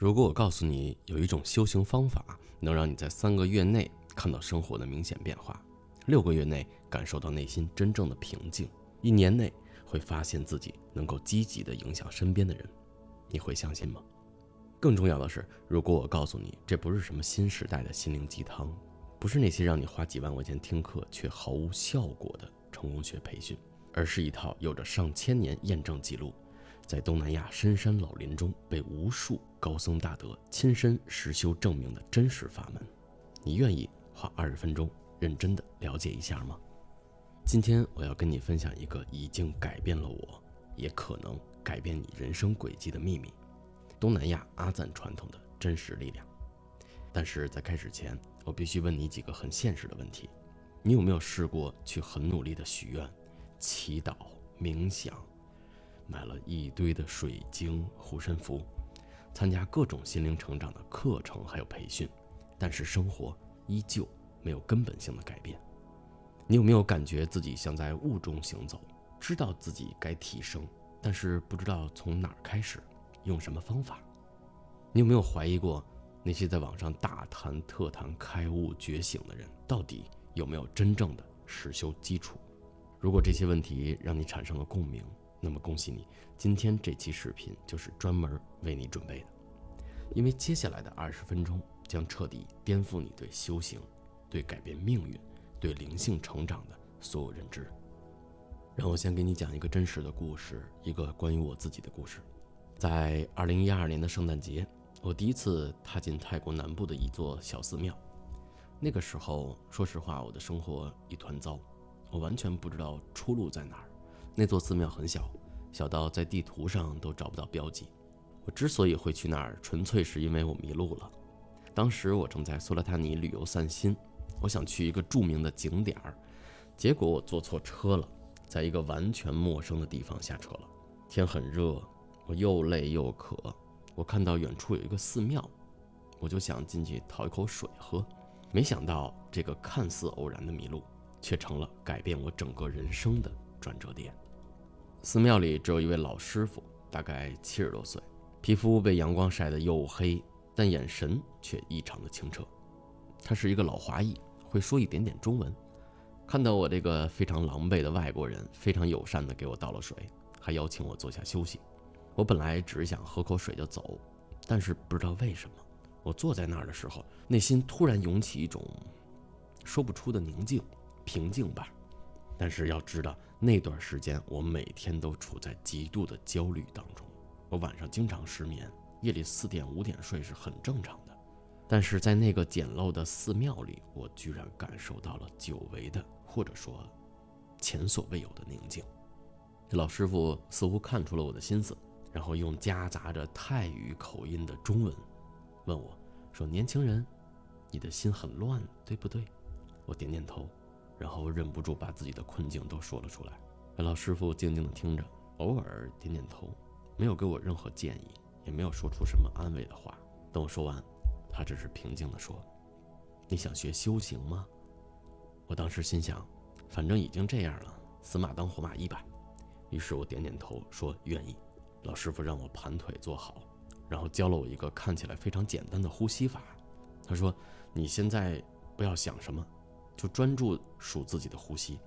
如果我告诉你有一种修行方法，能让你在3个月内看到生活的明显变化，6个月内感受到内心真正的平静，1年内会发现自己能够积极地影响身边的人，你会相信吗？更重要的是，如果我告诉你这不是什么新时代的心灵鸡汤，不是那些让你花几万块钱听课却毫无效果的成功学培训，而是一套有着上千年验证记录，在东南亚深山老林中被无数高僧大德亲身实修证明的真实法门，你愿意花20分钟认真的了解一下吗？今天我要跟你分享一个已经改变了我，也可能改变你人生轨迹的秘密，东南亚阿赞传统的真实力量。但是在开始前，我必须问你几个很现实的问题。你有没有试过去很努力的许愿、祈祷、冥想，买了一堆的水晶、护身符，参加各种心灵成长的课程还有培训，但是生活依旧没有根本性的改变？你有没有感觉自己像在雾中行走，知道自己该提升，但是不知道从哪儿开始，用什么方法？你有没有怀疑过那些在网上大谈特谈开悟觉醒的人，到底有没有真正的实修基础？如果这些问题让你产生了共鸣，那么恭喜你，今天这期视频就是专门为你准备的。因为接下来的20分钟将彻底颠覆你对修行、对改变命运、对灵性成长的所有认知。让我先给你讲一个真实的故事，一个关于我自己的故事。在2012年的圣诞节，我第一次踏进泰国南部的一座小寺庙。那个时候，说实话，我的生活一团糟，我完全不知道出路在哪儿。那座寺庙很小，小到在地图上都找不到标记。我之所以会去那儿，纯粹是因为我迷路了。当时我正在苏拉塔尼旅游散心，我想去一个著名的景点，结果我坐错车了，在一个完全陌生的地方下车了。天很热，我又累又渴，我看到远处有一个寺庙，我就想进去讨一口水喝。没想到这个看似偶然的迷路，却成了改变我整个人生的转折点。寺庙里只有一位老师傅，大概70多岁，皮肤被阳光晒得黝黑，但眼神却异常的清澈。他是一个老华裔，会说一点点中文。看到我这个非常狼狈的外国人，非常友善地给我倒了水，还邀请我坐下休息。我本来只是想喝口水就走，但是不知道为什么，我坐在那儿的时候，内心突然涌起一种说不出的宁静、平静吧。但是要知道，那段时间我每天都处在极度的焦虑当中，我晚上经常失眠，夜里4点5点睡是很正常的。但是在那个简陋的寺庙里，我居然感受到了久违的，或者说前所未有的宁静。老师傅似乎看出了我的心思，然后用夹杂着泰语口音的中文问我说：“年轻人，你的心很乱，对不对？”我点点头，然后忍不住把自己的困境都说了出来。老师傅静静地听着，偶尔点点头，没有给我任何建议，也没有说出什么安慰的话。等我说完，他只是平静地说：“你想学修行吗？”我当时心想，反正已经这样了，死马当活马医吧。于是我点点头说愿意。老师傅让我盘腿坐好，然后教了我一个看起来非常简单的呼吸法。他说：“你现在不要想什么，就专注数自己的呼吸，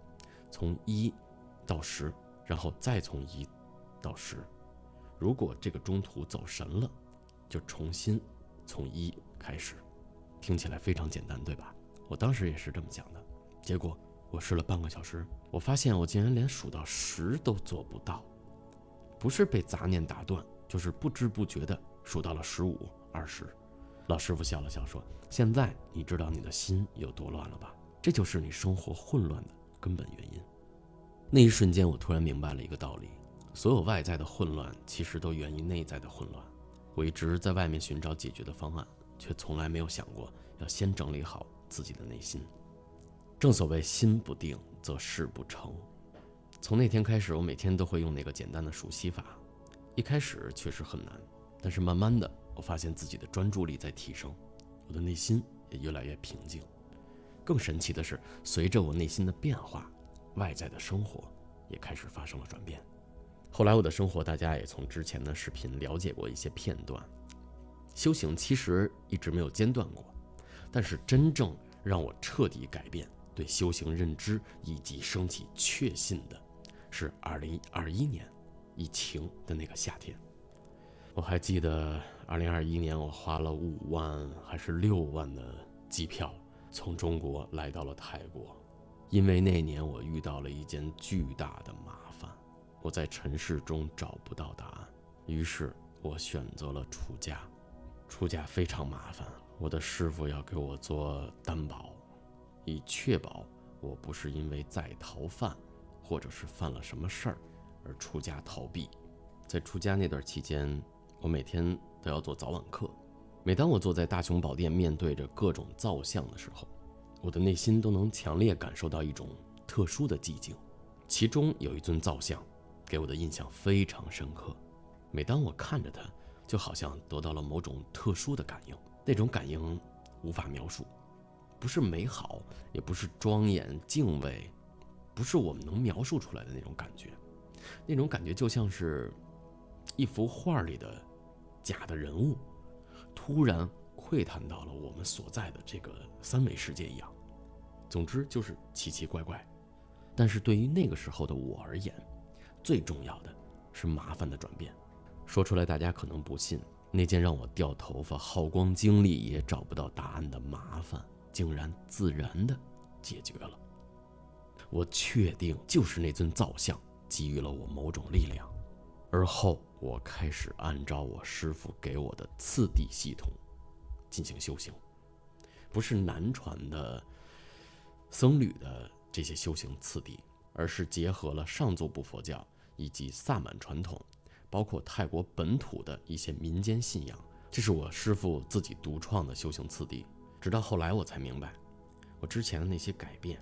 从1到10，然后再从1到10。如果这个中途走神了，就重新从1开始。”听起来非常简单，对吧？我当时也是这么想的。结果我试了半个小时，我发现我竟然连数到10都做不到。不是被杂念打断，就是不知不觉地数到了15、20。老师傅笑了笑说：“现在你知道你的心有多乱了吧？这就是你生活混乱的根本原因。”那一瞬间，我突然明白了一个道理：所有外在的混乱其实都源于内在的混乱。我一直在外面寻找解决的方案，却从来没有想过要先整理好自己的内心。正所谓心不定则事不成。从那天开始，我每天都会用那个简单的数息法。一开始确实很难，但是慢慢的，我发现自己的专注力在提升，我的内心也越来越平静。更神奇的是，随着我内心的变化，外在的生活也开始发生了转变。后来我的生活，大家也从之前的视频了解过一些片段。修行其实一直没有间断过，但是真正让我彻底改变对修行认知以及升起确信的，是2021年疫情的那个夏天。我还记得2021年我花了5万还是6万的机票从中国来到了泰国，因为那年我遇到了一件巨大的麻烦，我在尘世中找不到答案，于是我选择了出家。出家非常麻烦，我的师父要给我做担保，以确保我不是因为在逃犯或者是犯了什么事儿而出家逃避。在出家那段期间，我每天都要做早晚课。每当我坐在大雄宝殿面对着各种造像的时候，我的内心都能强烈感受到一种特殊的寂静。其中有一尊造像给我的印象非常深刻，每当我看着它，就好像得到了某种特殊的感应，那种感应无法描述，不是美好，也不是庄严敬畏，不是我们能描述出来的那种感觉。那种感觉就像是一幅画里的假的人物突然窥探到了我们所在的这个3维世界一样。总之就是奇奇怪怪。但是对于那个时候的我而言，最重要的是麻烦的转变。说出来大家可能不信，那件让我掉头发耗光精力也找不到答案的麻烦，竟然自然的解决了。我确定就是那尊造像给予了我某种力量，而后我开始按照我师父给我的次第系统进行修行，不是南传的僧侣的这些修行次第，而是结合了上座部佛教以及萨满传统，包括泰国本土的一些民间信仰。这是我师父自己独创的修行次第。直到后来我才明白，我之前的那些改变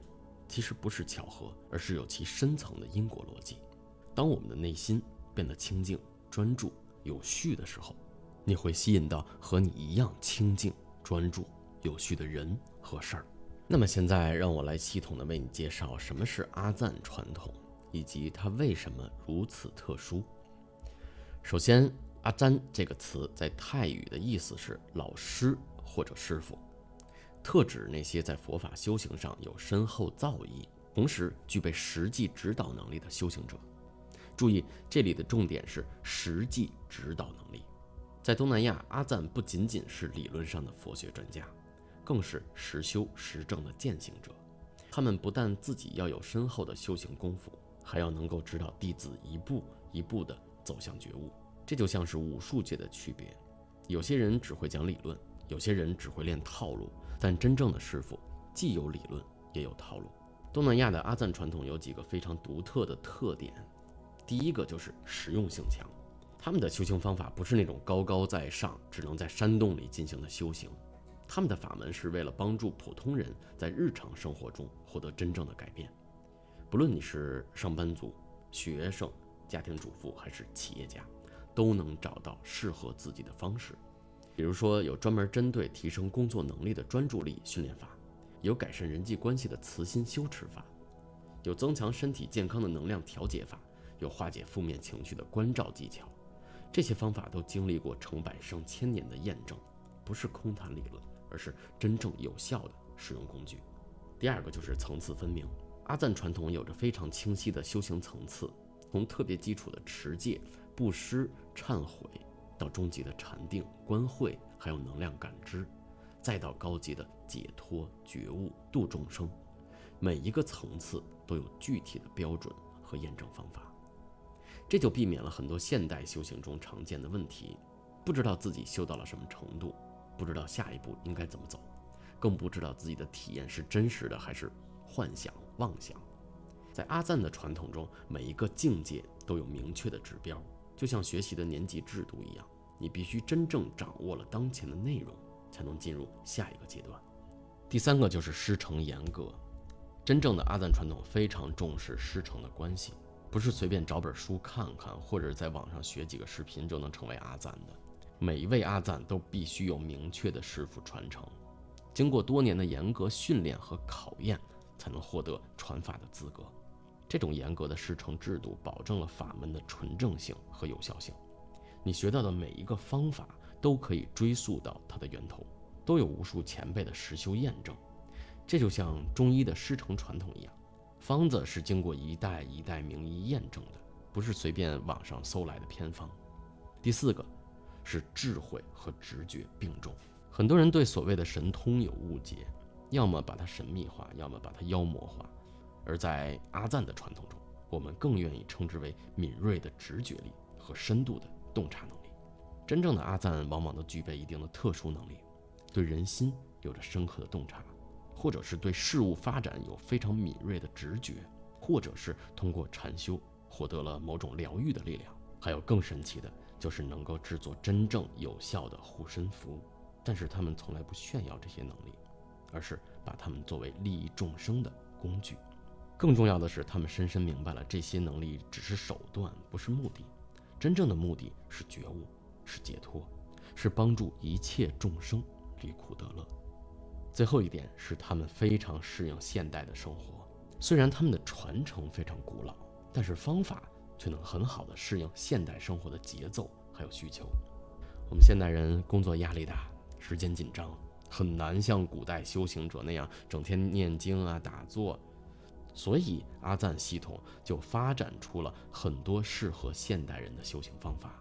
其实不是巧合，而是有其深层的因果逻辑。当我们的内心变得清静、专注、有序的时候，你会吸引到和你一样清静、专注、有序的人和事儿。那么现在让我来系统的为你介绍什么是阿赞传统，以及它为什么如此特殊。首先，阿赞这个词在泰语的意思是老师或者师傅，特指那些在佛法修行上有深厚造诣，同时具备实际指导能力的修行者。注意，这里的重点是实际指导能力。在东南亚，阿赞不仅仅是理论上的佛学专家，更是实修实证的践行者。他们不但自己要有深厚的修行功夫，还要能够指导弟子一步一步地走向觉悟。这就像是武术界的区别，有些人只会讲理论，有些人只会练套路，但真正的师傅既有理论也有套路。东南亚的阿赞传统有几个非常独特的特点。第一个就是实用性强，他们的修行方法不是那种高高在上，只能在山洞里进行的修行，他们的法门是为了帮助普通人在日常生活中获得真正的改变。不论你是上班族、学生、家庭主妇还是企业家，都能找到适合自己的方式。比如说，有专门针对提升工作能力的专注力训练法，有改善人际关系的慈心修持法，有增强身体健康的能量调节法，有化解负面情绪的关照技巧。这些方法都经历过成百上千年的验证，不是空谈理论，而是真正有效的使用工具。第二个就是层次分明。阿赞传统有着非常清晰的修行层次，从特别基础的持戒、布施、忏悔，到终极的禅定、观慧，还有能量感知，再到高级的解脱、觉悟、度众生，每一个层次都有具体的标准和验证方法。这就避免了很多现代修行中常见的问题，不知道自己修到了什么程度，不知道下一步应该怎么走，更不知道自己的体验是真实的还是幻想、妄想。在阿赞的传统中，每一个境界都有明确的指标，就像学习的年级制度一样，你必须真正掌握了当前的内容，才能进入下一个阶段。第三个就是师承严格。真正的阿赞传统非常重视师承的关系，不是随便找本书看看，或者在网上学几个视频就能成为阿赞的。每一位阿赞都必须有明确的师父传承，经过多年的严格训练和考验，才能获得传法的资格。这种严格的师承制度保证了法门的纯正性和有效性。你学到的每一个方法都可以追溯到它的源头，都有无数前辈的实修验证。这就像中医的师承传统一样，方子是经过一代一代名医验证的，不是随便网上搜来的偏方。第四个是智慧和直觉并重。很多人对所谓的神通有误解，要么把它神秘化，要么把它妖魔化。而在阿赞的传统中，我们更愿意称之为敏锐的直觉力和深度的洞察能力。真正的阿赞往往都具备一定的特殊能力，对人心有着深刻的洞察，或者是对事物发展有非常敏锐的直觉，或者是通过禅修获得了某种疗愈的力量。还有更神奇的，就是能够制作真正有效的护身符，但是他们从来不炫耀这些能力，而是把它们作为利益众生的工具。更重要的是，他们深深明白了这些能力只是手段，不是目的。真正的目的是觉悟，是解脱，是帮助一切众生离苦得乐。最后一点是，他们非常适应现代的生活。虽然他们的传承非常古老，但是方法却能很好的适应现代生活的节奏还有需求。我们现代人工作压力大，时间紧张，很难像古代修行者那样整天念经啊打坐，所以阿赞系统就发展出了很多适合现代人的修行方法。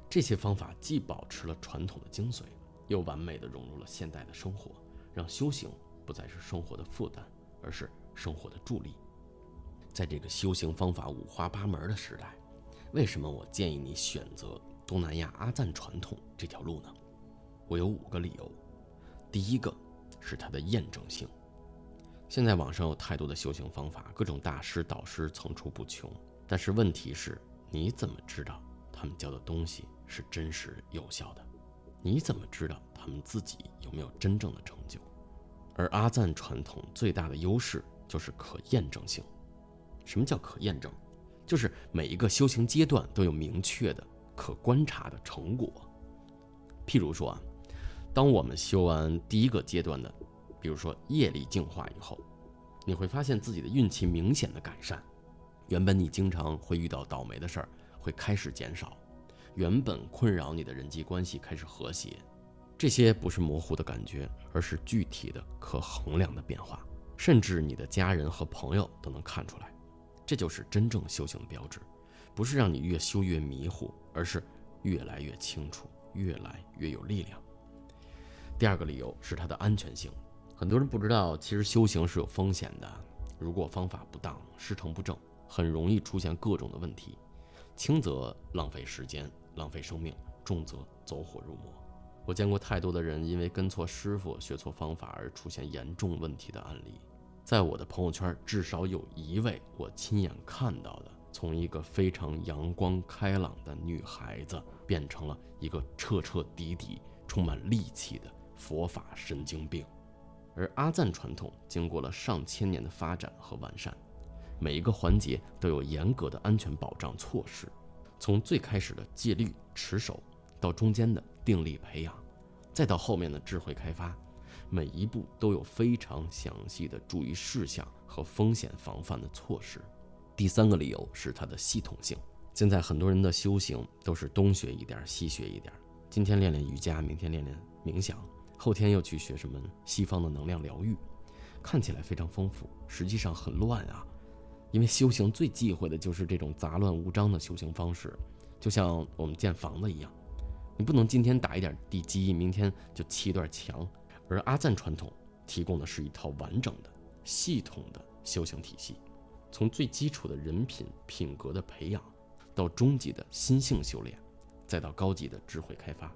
这些方法既保持了传统的精髓，又完美地融入了现代的生活，让修行不再是生活的负担，而是生活的助力。在这个修行方法五花八门的时代，为什么我建议你选择东南亚阿赞传统这条路呢？我有5个理由。第一个是它的验证性。现在网上有太多的修行方法，各种大师导师层出不穷，但是问题是，你怎么知道他们教的东西是真实有效的？你怎么知道他们自己有没有真正的成就？而阿赞传统最大的优势就是可验证性。什么叫可验证？就是每一个修行阶段都有明确的可观察的成果。譬如说当我们修完第1个阶段的，比如说业力净化以后，你会发现自己的运气明显的改善。原本你经常会遇到倒霉的事儿会开始减少，原本困扰你的人际关系开始和谐。这些不是模糊的感觉，而是具体的可衡量的变化，甚至你的家人和朋友都能看出来。这就是真正修行的标志，不是让你越修越迷糊，而是越来越清楚，越来越有力量。第2个理由是它的安全性。很多人不知道，其实修行是有风险的，如果方法不当，师承不正，很容易出现各种的问题，轻则浪费时间浪费生命，重则走火入魔。我见过太多的人因为跟错师傅学错方法而出现严重问题的案例。在我的朋友圈至少有1位我亲眼看到的，从一个非常阳光开朗的女孩子变成了一个彻彻底底充满戾气的佛法神经病。而阿赞传统经过了上千年的发展和完善，每一个环节都有严格的安全保障措施，从最开始的戒律持守，到中间的定力培养，再到后面的智慧开发，每一步都有非常详细的注意事项和风险防范的措施。第3个理由是它的系统性。现在很多人的修行都是东学一点西学一点，今天练练瑜伽，明天练练冥想，后天又去学什么西方的能量疗愈，看起来非常丰富，实际上很乱啊。因为修行最忌讳的就是这种杂乱无章的修行方式，就像我们建房子一样，你不能今天打一点地基，明天就砌一段墙。而阿赞传统提供的是一套完整的系统的修行体系，从最基础的人品品格的培养，到终极的心性修炼，再到高级的智慧开发，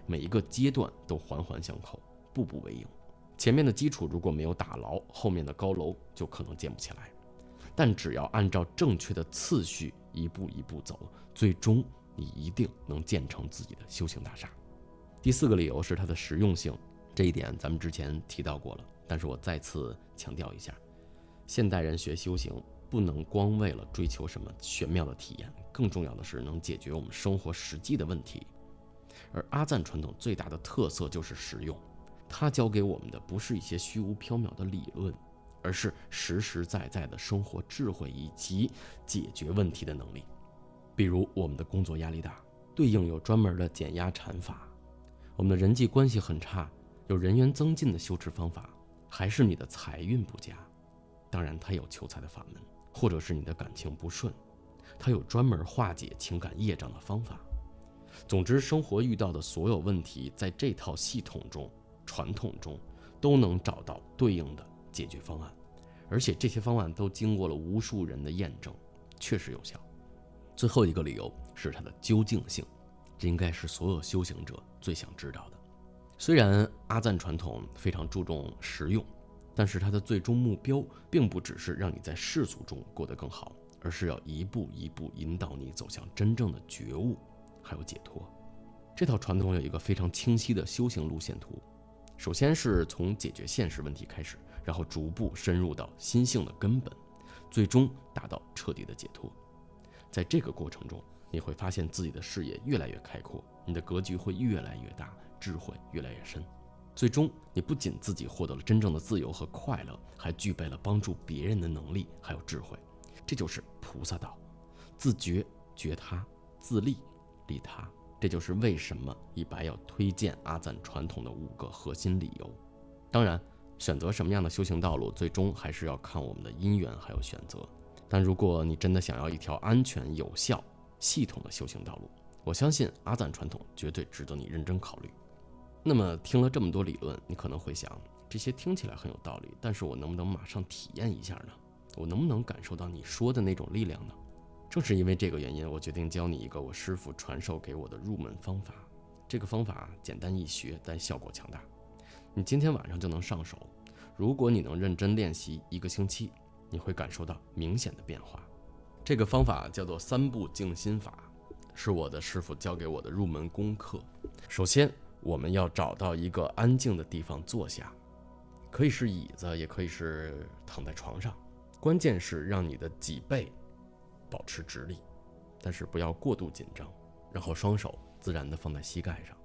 每一个阶段都环环相扣，步步为营。前面的基础如果没有打牢，后面的高楼就可能建不起来。但只要按照正确的次序一步一步走，最终你一定能建成自己的修行大厦。第4个理由是它的实用性。这一点咱们之前提到过了，但是我再次强调一下，现代人学修行不能光为了追求什么玄妙的体验，更重要的是能解决我们生活实际的问题。而阿赞传统最大的特色就是实用，它教给我们的不是一些虚无缥缈的理论，而是实实在在的生活智慧以及解决问题的能力。比如我们的工作压力大，对应有专门的减压禅法。我们的人际关系很差，有人缘增进的修持方法，还是你的财运不佳？当然，它有求财的法门，或者是你的感情不顺，它有专门化解情感业障的方法。总之，生活遇到的所有问题，在这套系统中、传统中，都能找到对应的解决方案，而且这些方案都经过了无数人的验证，确实有效。最后一个理由是它的究竟性，这应该是所有修行者最想知道的。虽然阿赞传统非常注重实用，但是它的最终目标并不只是让你在世俗中过得更好，而是要一步一步引导你走向真正的觉悟还有解脱。这套传统有一个非常清晰的修行路线图，首先是从解决现实问题开始，然后逐步深入到心性的根本，最终达到彻底的解脱。在这个过程中，你会发现自己的视野越来越开阔，你的格局会越来越大，智慧越来越深。最终，你不仅自己获得了真正的自由和快乐，还具备了帮助别人的能力还有智慧。这就是菩萨道，自觉觉他，自利利他。这就是为什么一白要推荐阿赞传统的5个核心理由。当然，选择什么样的修行道路，最终还是要看我们的因缘还有选择。但如果你真的想要一条安全、有效、系统的修行道路，我相信阿赞传统绝对值得你认真考虑。那么听了这么多理论，你可能会想，这些听起来很有道理，但是我能不能马上体验一下呢？我能不能感受到你说的那种力量呢？正是因为这个原因，我决定教你一个我师父传授给我的入门方法。这个方法简单易学，但效果强大。你今天晚上就能上手。如果你能认真练习1个星期，你会感受到明显的变化。这个方法叫做3步静心法，是我的师父教给我的入门功课。首先，我们要找到一个安静的地方坐下，可以是椅子，也可以是躺在床上。关键是让你的脊背保持直立，但是不要过度紧张。然后双手自然地放在膝盖上，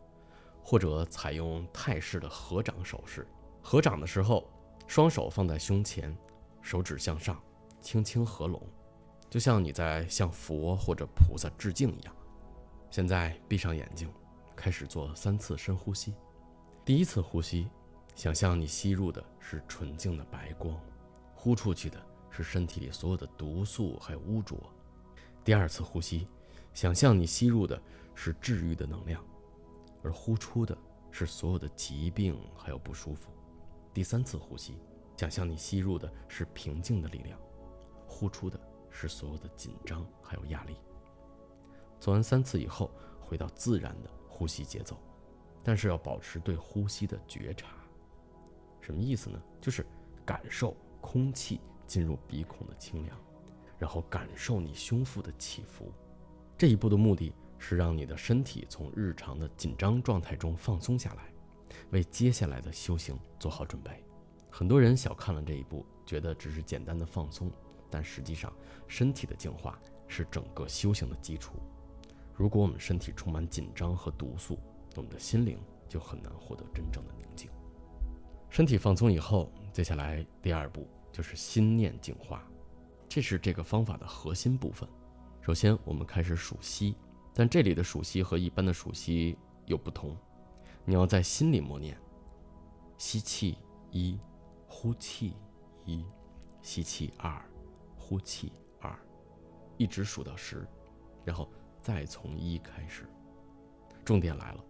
或者采用泰式的合掌手势。合掌的时候，双手放在胸前，手指向上，轻轻合拢，就像你在向佛或者菩萨致敬一样。现在闭上眼睛，开始做3次深呼吸。第1次呼吸，想象你吸入的是纯净的白光，呼出去的是身体里所有的毒素还有污浊。第2次呼吸，想象你吸入的是治愈的能量，而呼出的是所有的疾病还有不舒服。第3次呼吸，想象你吸入的是平静的力量，呼出的是所有的紧张还有压力。做完3次以后，回到自然的呼吸节奏，但是要保持对呼吸的觉察。什么意思呢？就是感受空气进入鼻孔的清凉，然后感受你胸腹的起伏。这一步的目的是让你的身体从日常的紧张状态中放松下来，为接下来的修行做好准备。很多人小看了这一步，觉得只是简单的放松，但实际上身体的净化是整个修行的基础。如果我们身体充满紧张和毒素，我们的心灵就很难获得真正的宁静。身体放松以后，接下来第2步就是心念净化，这是这个方法的核心部分。首先我们开始数息，但这里的数息和一般的数息有不同。你要在心里默念，吸气1，呼气1，吸气2，呼气2，一直数到10，然后再从1开始。重点来了，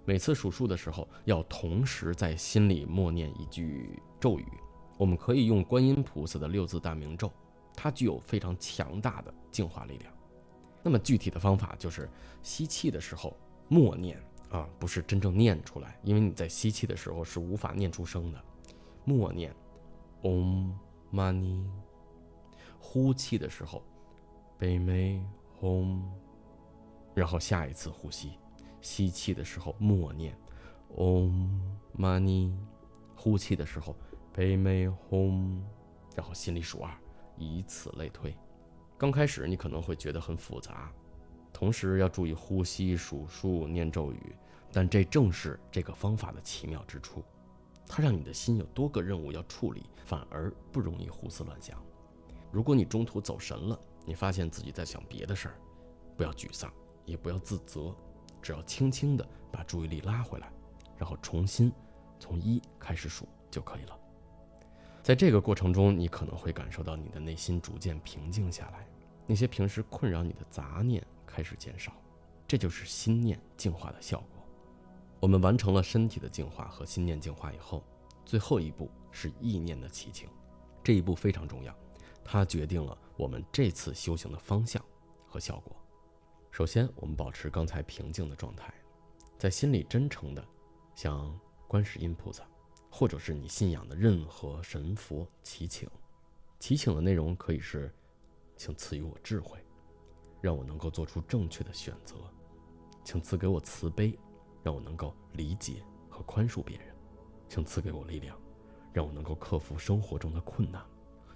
每次数数的时候要同时在心里默念一句咒语。我们可以用观音菩萨的6字大明咒，它具有非常强大的净化力量。那么具体的方法就是吸气的时候默念不是真正念出来，因为你在吸气的时候是无法念出声的。默念 Om Mani， 呼气的时候北美 Om， 然后下一次呼吸，吸气的时候默念 Om Mani， 呼气的时候北美 Om， 然后心里数2，以此类推。刚开始你可能会觉得很复杂，同时要注意呼吸、数数、念咒语，但这正是这个方法的奇妙之处。它让你的心有多个任务要处理，反而不容易胡思乱想。如果你中途走神了，你发现自己在想别的事儿，不要沮丧，也不要自责，只要轻轻地把注意力拉回来，然后重新从1开始数就可以了。在这个过程中，你可能会感受到你的内心逐渐平静下来，那些平时困扰你的杂念开始减少，这就是心念净化的效果。我们完成了身体的净化和心念净化以后，最后一步是意念的祈请。这一步非常重要，它决定了我们这次修行的方向和效果。首先，我们保持刚才平静的状态，在心里真诚的向观世音菩萨或者是你信仰的任何神佛祈请。祈请的内容可以是，请赐予我智慧，让我能够做出正确的选择；请赐给我慈悲，让我能够理解和宽恕别人；请赐给我力量，让我能够克服生活中的困难；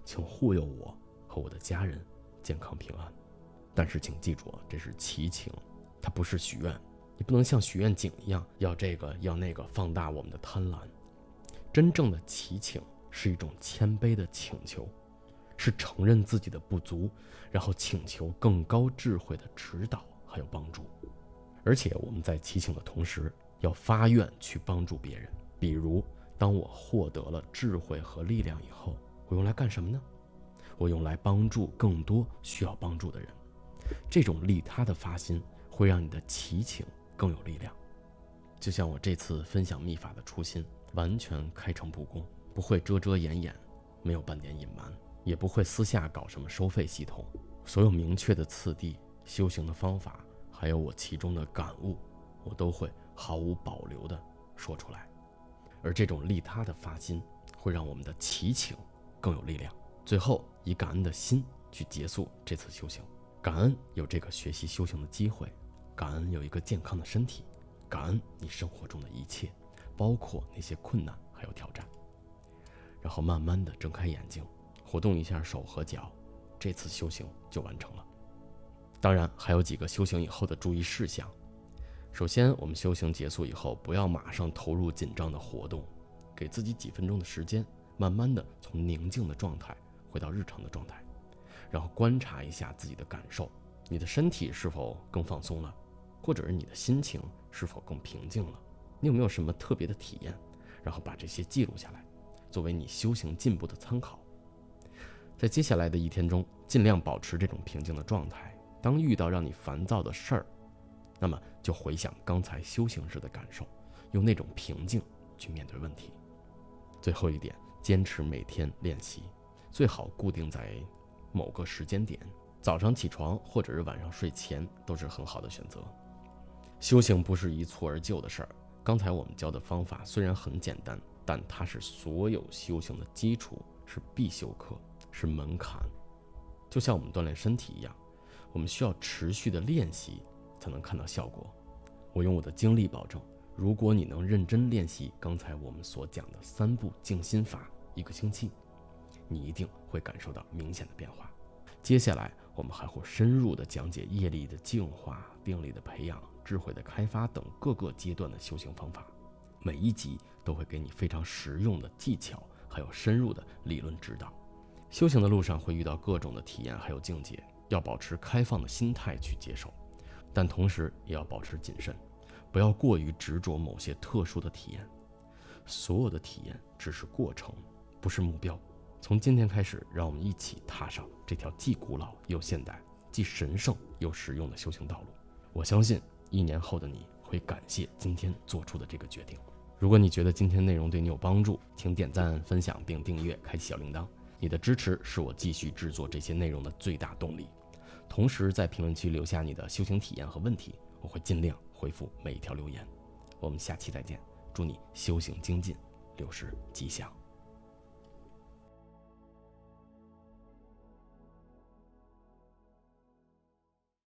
请护佑我和我的家人健康平安。但是请记住啊，这是祈请，它不是许愿，你不能像许愿井一样要这个要那个，放大我们的贪婪。真正的祈请是一种谦卑的请求，是承认自己的不足，然后请求更高智慧的指导还有帮助。而且我们在祈请的同时，要发愿去帮助别人。比如，当我获得了智慧和力量以后，我用来干什么呢？我用来帮助更多需要帮助的人。这种利他的发心会让你的祈请更有力量。就像我这次分享秘法的初心，完全开诚布公，不会遮遮掩掩，没有半点隐瞒，也不会私下搞什么收费系统。所有明确的次第、修行的方法，还有我其中的感悟，我都会毫无保留地说出来。而这种利他的发心会让我们的祈请更有力量。最后，以感恩的心去结束这次修行。感恩有这个学习修行的机会，感恩有一个健康的身体，感恩你生活中的一切，包括那些困难还有挑战。然后慢慢地睁开眼睛，活动一下手和脚，这次修行就完成了。当然还有几个修行以后的注意事项。首先，我们修行结束以后，不要马上投入紧张的活动，给自己几分钟的时间，慢慢地从宁静的状态回到日常的状态，然后观察一下自己的感受，你的身体是否更放松了，或者是你的心情是否更平静了，你有没有什么特别的体验，然后把这些记录下来，作为你修行进步的参考。在接下来的一天中，尽量保持这种平静的状态。当遇到让你烦躁的事儿，那么就回想刚才修行时的感受，用那种平静去面对问题。最后一点，坚持每天练习，最好固定在某个时间点，早上起床或者是晚上睡前都是很好的选择。修行不是一蹴而就的事儿，刚才我们教的方法虽然很简单，但它是所有修行的基础，是必修课，是门槛。就像我们锻炼身体一样，我们需要持续的练习才能看到效果。我用我的经历保证，如果你能认真练习刚才我们所讲的3步静心法1个星期，你一定会感受到明显的变化。接下来我们还会深入的讲解业力的净化、定力的培养、智慧的开发等各个阶段的修行方法，每一集都会给你非常实用的技巧，还有深入的理论指导。修行的路上会遇到各种的体验还有境界，要保持开放的心态去接受，但同时也要保持谨慎，不要过于执着某些特殊的体验。所有的体验只是过程，不是目标。从今天开始，让我们一起踏上这条既古老又现代、既神圣又实用的修行道路。我相信1年后的你会感谢今天做出的这个决定。如果你觉得今天内容对你有帮助，请点赞、分享并订阅，开启小铃铛。你的支持是我继续制作这些内容的最大动力。同时在评论区留下你的修行体验和问题，我会尽量回复每一条留言。我们下期再见，祝你修行精进，60吉祥。